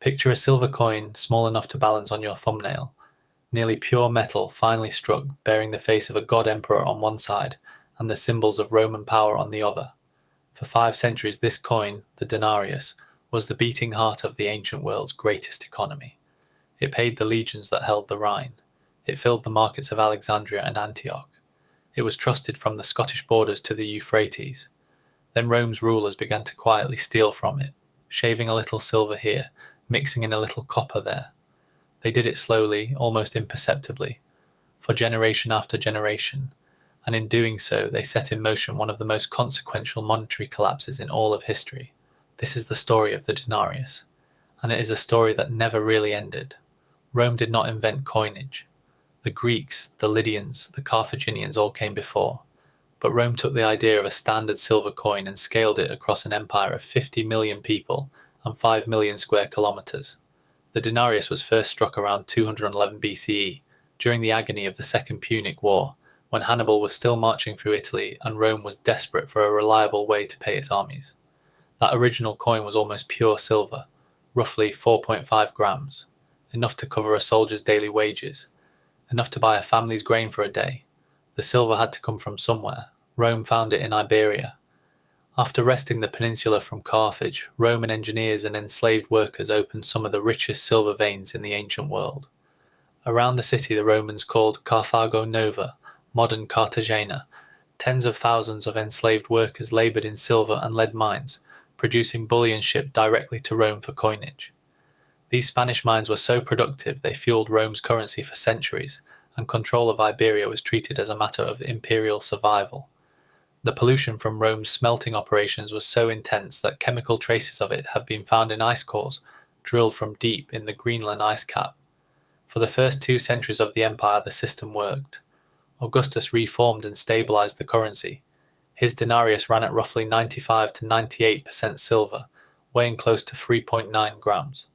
Picture a silver coin small enough to balance on your thumbnail, nearly pure metal finely struck, bearing the face of a god-emperor on one side and the symbols of Roman power on the other. For 5 centuries this coin, the denarius, was the beating heart of the ancient world's greatest economy. It paid the legions that held the Rhine. It filled the markets of Alexandria and Antioch. It was trusted from the Scottish borders to the Euphrates. Then Rome's rulers began to quietly steal from it, shaving a little silver here, mixing in a little copper there. They did it slowly, almost imperceptibly, for generation after generation, and in doing so they set in motion one of the most consequential monetary collapses in all of history. This is the story of the denarius, and it is a story that never really ended. Rome did not invent coinage. The Greeks, the Lydians, the Carthaginians all came before, but Rome took the idea of a standard silver coin and scaled it across an empire of 50 million people and 5 million square kilometers. The denarius was first struck around 211 BCE, during the agony of the Second Punic War, when Hannibal was still marching through Italy and Rome was desperate for a reliable way to pay its armies. That original coin was almost pure silver, roughly 4.5 grams, enough to cover a soldier's daily wages, enough to buy a family's grain for a day. The silver had to come from somewhere. Rome found it in Iberia. After wresting the peninsula from Carthage, Roman engineers and enslaved workers opened some of the richest silver veins in the ancient world. Around the city the Romans called Carthago Nova, modern Cartagena. Tens of thousands of enslaved workers laboured in silver and lead mines, producing bullion shipped directly to Rome for coinage. These Spanish mines were so productive they fueled Rome's currency for centuries, and control of Iberia was treated as a matter of imperial survival. The pollution from Rome's smelting operations was so intense that chemical traces of it have been found in ice cores drilled from deep in the Greenland ice cap. For the first 2 centuries of the empire the system worked. Augustus reformed and stabilized the currency. His denarius ran at roughly 95 to 98% silver, weighing close to 3.9 grams.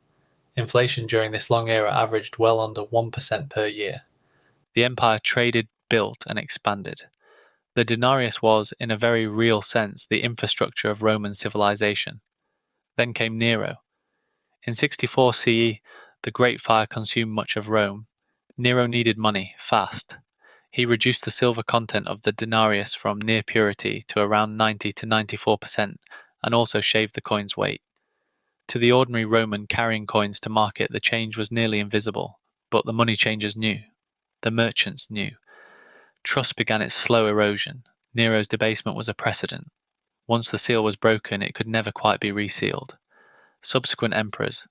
Inflation during this long era averaged well under 1% per year. The empire traded, built, and expanded. The denarius was, in a very real sense, the infrastructure of Roman civilization. Then came Nero. In 64 CE, the Great Fire consumed much of Rome. Nero needed money, fast. He reduced the silver content of the denarius from near purity to around 90 to 94%, and also shaved the coin's weight. To the ordinary Roman carrying coins to market, the change was nearly invisible, but the money changers knew. The merchants knew. Trust began its slow erosion. Nero's debasement was a precedent. Once the seal was broken, it could never quite be resealed. Subsequent emperors,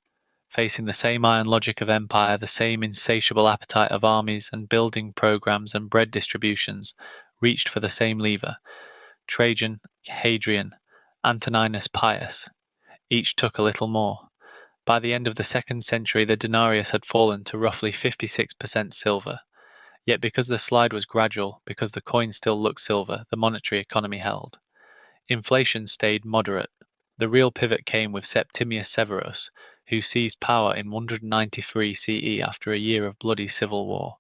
facing the same iron logic of empire, the same insatiable appetite of armies and building programs and bread distributions, reached for the same lever. Trajan, Hadrian, Antoninus Pius. Each took a little more. By the end of the 2nd century, the denarius had fallen to roughly 56% silver. Yet because the slide was gradual, because the coin still looked silver, the monetary economy held. Inflation stayed moderate. The real pivot came with Septimius Severus, who seized power in 193 CE after a year of bloody civil war.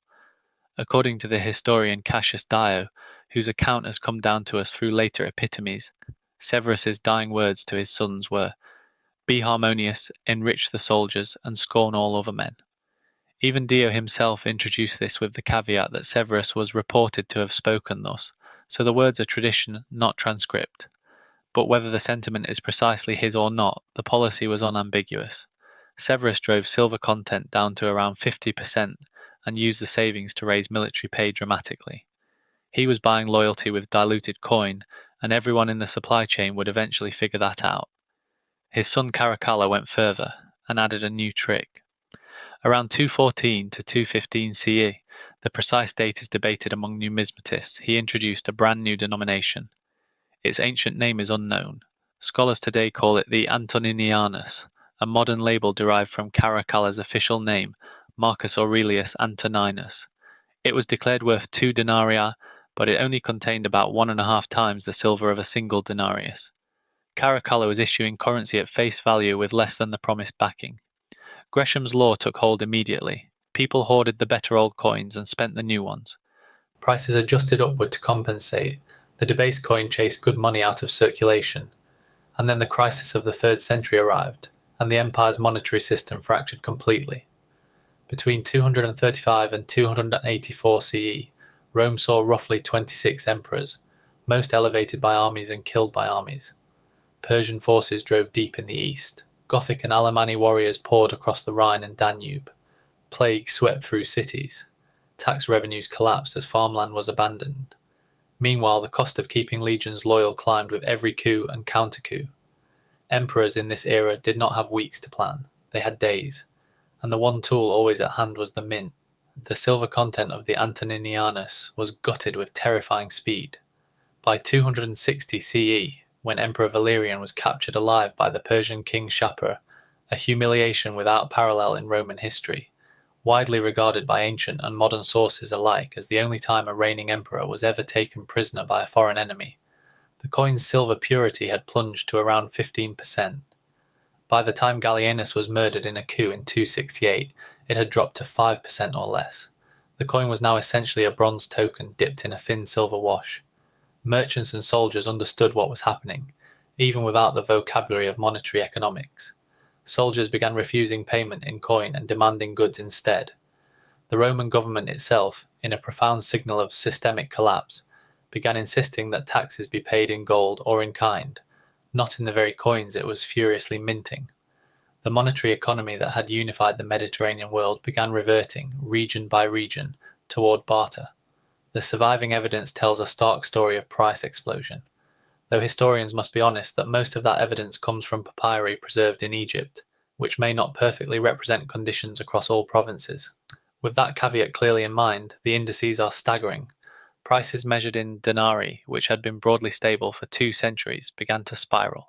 According to the historian Cassius Dio, whose account has come down to us through later epitomes, Severus's dying words to his sons were, "Be harmonious, enrich the soldiers, and scorn all other men." Even Dio himself introduced this with the caveat that Severus was reported to have spoken thus, so the words are tradition, not transcript. But whether the sentiment is precisely his or not, the policy was unambiguous. Severus drove silver content down to around 50% and used the savings to raise military pay dramatically. He was buying loyalty with diluted coin, and everyone in the supply chain would eventually figure that out. His son Caracalla went further and added a new trick. Around 214 to 215 CE, the precise date is debated among numismatists, he introduced a brand new denomination. Its ancient name is unknown. Scholars today call it the Antoninianus, a modern label derived from Caracalla's official name, Marcus Aurelius Antoninus. It was declared worth 2 denarii, but it only contained about 1.5 times the silver of a single denarius. Caracalla was issuing currency at face value with less than the promised backing. Gresham's law took hold immediately. People hoarded the better old coins and spent the new ones. Prices adjusted upward to compensate. The debased coin chased good money out of circulation. And then the crisis of the 3rd century arrived, and the empire's monetary system fractured completely. Between 235 and 284 CE, Rome saw roughly 26 emperors, most elevated by armies and killed by armies. Persian forces drove deep in the east. Gothic and Alemanni warriors poured across the Rhine and Danube. Plague swept through cities. Tax revenues collapsed as farmland was abandoned. Meanwhile, the cost of keeping legions loyal climbed with every coup and counter-coup. Emperors in this era did not have weeks to plan, they had days, and the one tool always at hand was the mint. The silver content of the Antoninianus was gutted with terrifying speed. By 260 CE, when Emperor Valerian was captured alive by the Persian king Shapur, a humiliation without parallel in Roman history, widely regarded by ancient and modern sources alike as the only time a reigning emperor was ever taken prisoner by a foreign enemy, the coin's silver purity had plunged to around 15%. By the time Gallienus was murdered in a coup in 268, it had dropped to 5% or less. The coin was now essentially a bronze token dipped in a thin silver wash. Merchants and soldiers understood what was happening, even without the vocabulary of monetary economics. Soldiers began refusing payment in coin and demanding goods instead. The Roman government itself, in a profound signal of systemic collapse, began insisting that taxes be paid in gold or in kind, not in the very coins it was furiously minting. The monetary economy that had unified the Mediterranean world began reverting, region by region, toward barter. The surviving evidence tells a stark story of price explosion, though historians must be honest that most of that evidence comes from papyri preserved in Egypt, which may not perfectly represent conditions across all provinces. With that caveat clearly in mind, the indices are staggering. Prices measured in denarii, which had been broadly stable for 2 centuries, began to spiral.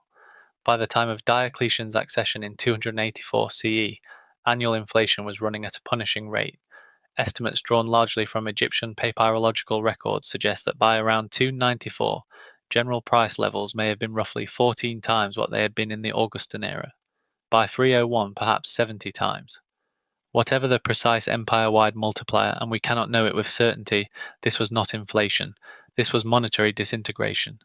By the time of Diocletian's accession in 284 CE, annual inflation was running at a punishing rate. Estimates drawn largely from Egyptian papyrological records suggest that by around 294, general price levels may have been roughly 14 times what they had been in the Augustan-era. By 301, perhaps 70 times. Whatever the precise empire-wide multiplier, and we cannot know it with certainty, this was not inflation. This was monetary disintegration.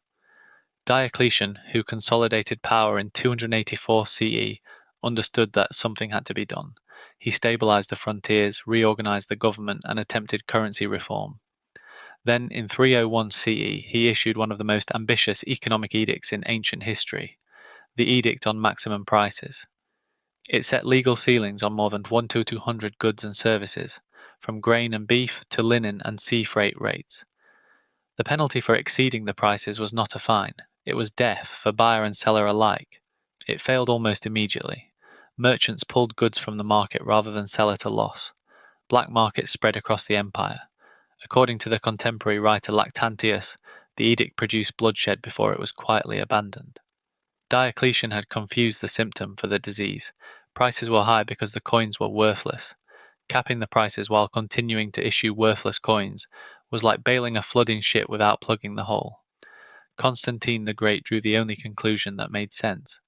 Diocletian, who consolidated power in 284 CE, understood that something had to be done. He stabilized the frontiers, reorganized the government, and attempted currency reform. Then, in 301 CE, he issued one of the most ambitious economic edicts in ancient history, the Edict on Maximum Prices. It set legal ceilings on more than 1 to 200 goods and services, from grain and beef to linen and sea freight rates. The penalty for exceeding the prices was not a fine, it was death for buyer and seller alike. It failed almost immediately. Merchants pulled goods from the market rather than sell at a loss. Black markets spread across the empire. According to the contemporary writer Lactantius, the edict produced bloodshed before it was quietly abandoned. Diocletian had confused the symptom for the disease. Prices were high because the coins were worthless. Capping the prices while continuing to issue worthless coins was like bailing a flooding ship without plugging the hole. Constantine the Great drew the only conclusion that made sense.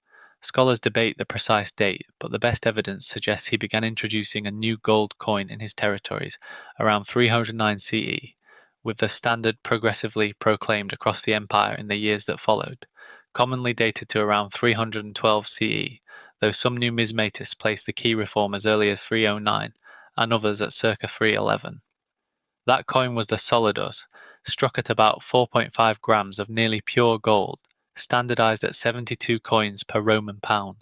Scholars debate the precise date, but the best evidence suggests he began introducing a new gold coin in his territories around 309 CE, with the standard progressively proclaimed across the empire in the years that followed, commonly dated to around 312 CE, though some numismatists place the key reform as early as 309 and others at circa 311. That coin was the solidus, struck at about 4.5 grams of nearly pure gold, standardized at 72 coins per Roman pound.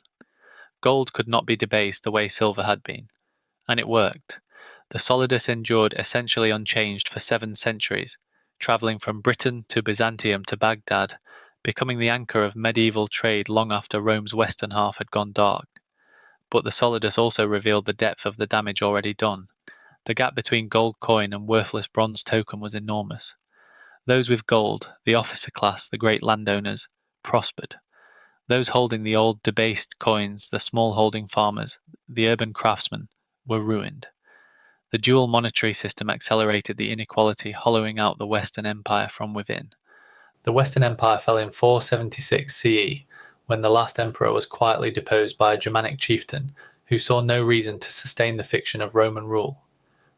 Gold could not be debased the way silver had been, and it worked. The solidus endured essentially unchanged for 7 centuries, traveling from Britain to Byzantium to Baghdad, becoming the anchor of medieval trade long after Rome's western half had gone dark. But the solidus also revealed the depth of the damage already done. The gap between gold coin and worthless bronze token was enormous. Those with gold, the officer class, the great landowners, prospered. Those holding the old debased coins, the small-holding farmers, the urban craftsmen, were ruined. The dual monetary system accelerated the inequality, hollowing out the Western Empire from within. The Western Empire fell in 476 CE, when the last emperor was quietly deposed by a Germanic chieftain who saw no reason to sustain the fiction of Roman rule.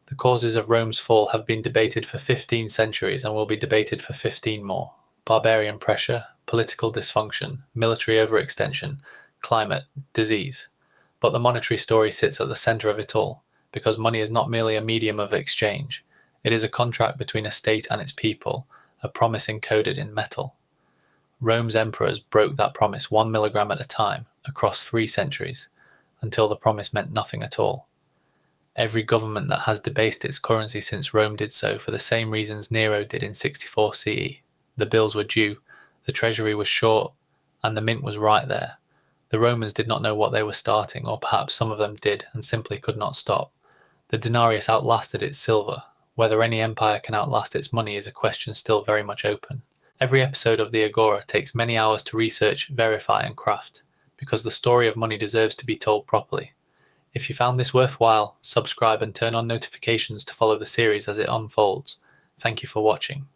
The causes of Rome's fall have been debated for 15 centuries and will be debated for 15 more. Barbarian pressure, political dysfunction, military overextension, climate, disease. But the monetary story sits at the centre of it all, because money is not merely a medium of exchange. It is a contract between a state and its people, a promise encoded in metal. Rome's emperors broke that promise 1 milligram at a time, across 3 centuries, until the promise meant nothing at all. Every government that has debased its currency since Rome did so for the same reasons Nero did in 64 CE. The bills were due, the treasury was short, and the mint was right there. The Romans did not know what they were starting, or perhaps some of them did and simply could not stop. The denarius outlasted its silver. Whether any empire can outlast its money is a question still very much open. Every episode of the Agora takes many hours to research, verify and craft, because the story of money deserves to be told properly. If you found this worthwhile, subscribe and turn on notifications to follow the series as it unfolds. Thank you for watching.